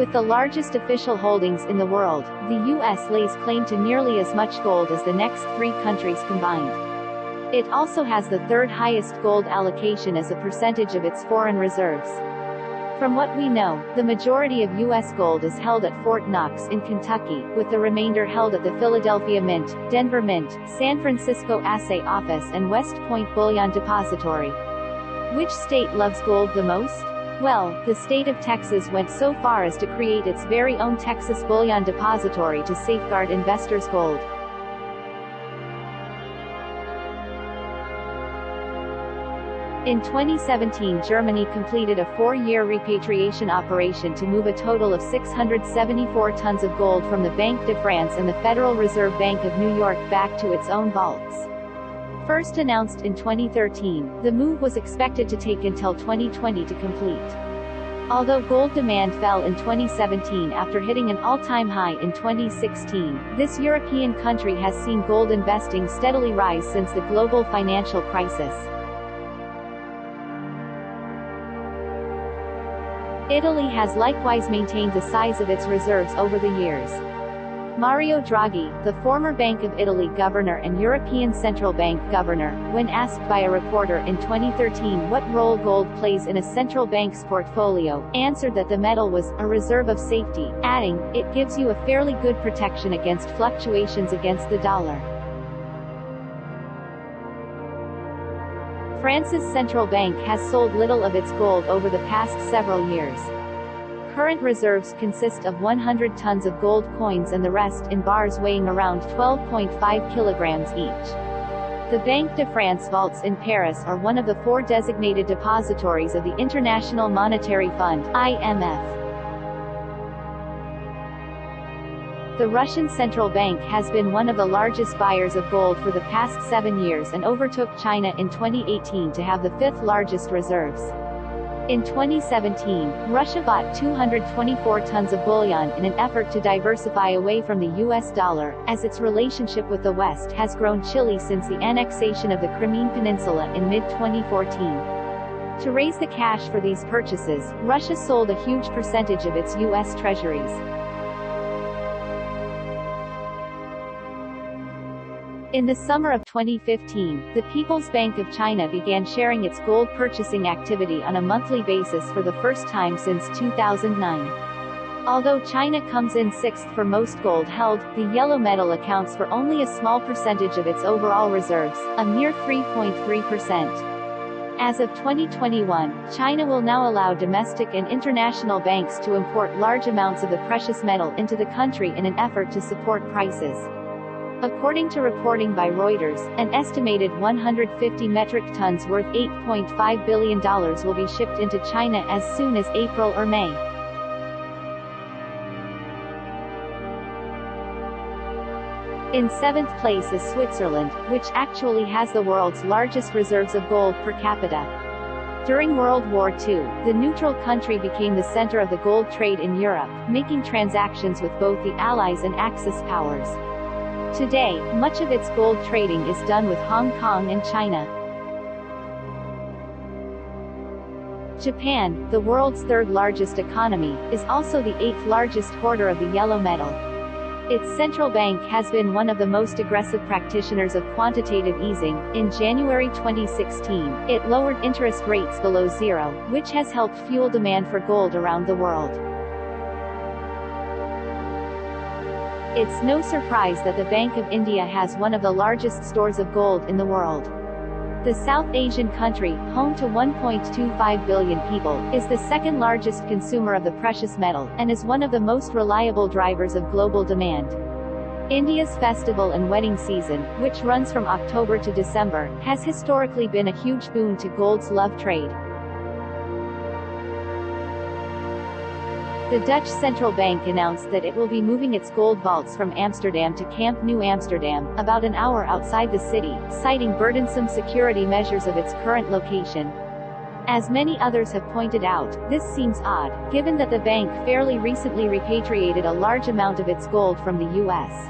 With the largest official holdings in the world, the U.S. lays claim to nearly as much gold as the next three countries combined. It also has the third highest gold allocation as a percentage of its foreign reserves. From what we know, the majority of U.S. gold is held at Fort Knox in Kentucky, with the remainder held at the Philadelphia Mint, Denver Mint, San Francisco Assay Office and West Point Bullion Depository. Which state loves gold the most? Well, the state of Texas went so far as to create its very own Texas Bullion Depository to safeguard investors' gold. In 2017, Germany completed a 4-year repatriation operation to move a total of 674 tons of gold from the Banque de France and the Federal Reserve Bank of New York back to its own vaults. First announced in 2013, the move was expected to take until 2020 to complete. Although gold demand fell in 2017 after hitting an all-time high in 2016, this European country has seen gold investing steadily rise since the global financial crisis. Italy has likewise maintained the size of its reserves over the years. Mario Draghi, the former Bank of Italy governor and European Central Bank governor, when asked by a reporter in 2013 what role gold plays in a central bank's portfolio, answered that the metal was a reserve of safety, adding, "It gives you a fairly good protection against fluctuations against the dollar." France's central bank has sold little of its gold over the past several years. Current reserves consist of 100 tons of gold coins and the rest in bars weighing around 12.5 kilograms each. The Banque de France vaults in Paris are one of the 4 designated depositories of the International Monetary Fund, IMF. The Russian central bank has been one of the largest buyers of gold for the past 7 years and overtook China in 2018 to have the 5th largest reserves. In 2017, Russia bought 224 tons of bullion in an effort to diversify away from the US dollar, as its relationship with the West has grown chilly since the annexation of the Crimean Peninsula in mid-2014. To raise the cash for these purchases, Russia sold a huge percentage of its US treasuries. In the summer of 2015, the People's Bank of China began sharing its gold purchasing activity on a monthly basis for the first time since 2009. Although China comes in 6th for most gold held, the yellow metal accounts for only a small percentage of its overall reserves, a mere 3.3%. As of 2021, China will now allow domestic and international banks to import large amounts of the precious metal into the country in an effort to support prices. According to reporting by Reuters, an estimated 150 metric tons worth $8.5 billion will be shipped into China as soon as April or May. In 7th place is Switzerland, which actually has the world's largest reserves of gold per capita. During World War II, the neutral country became the center of the gold trade in Europe, making transactions with both the Allies and Axis powers. Today, much of its gold trading is done with Hong Kong and China. Japan, the world's 3rd largest economy, is also the 8th largest hoarder of the yellow metal. Its central bank has been one of the most aggressive practitioners of quantitative easing. In January 2016, it lowered interest rates below zero, which has helped fuel demand for gold around the world. It's no surprise that the Bank of India has one of the largest stores of gold in the world. The South Asian country, home to 1.25 billion people, is the 2nd largest consumer of the precious metal, and is one of the most reliable drivers of global demand. India's festival and wedding season, which runs from October to December, has historically been a huge boon to gold's love trade. The Dutch central bank announced that it will be moving its gold vaults from Amsterdam to Camp New Amsterdam, about an hour outside the city, citing burdensome security measures of its current location. As many others have pointed out, this seems odd, given that the bank fairly recently repatriated a large amount of its gold from the U.S.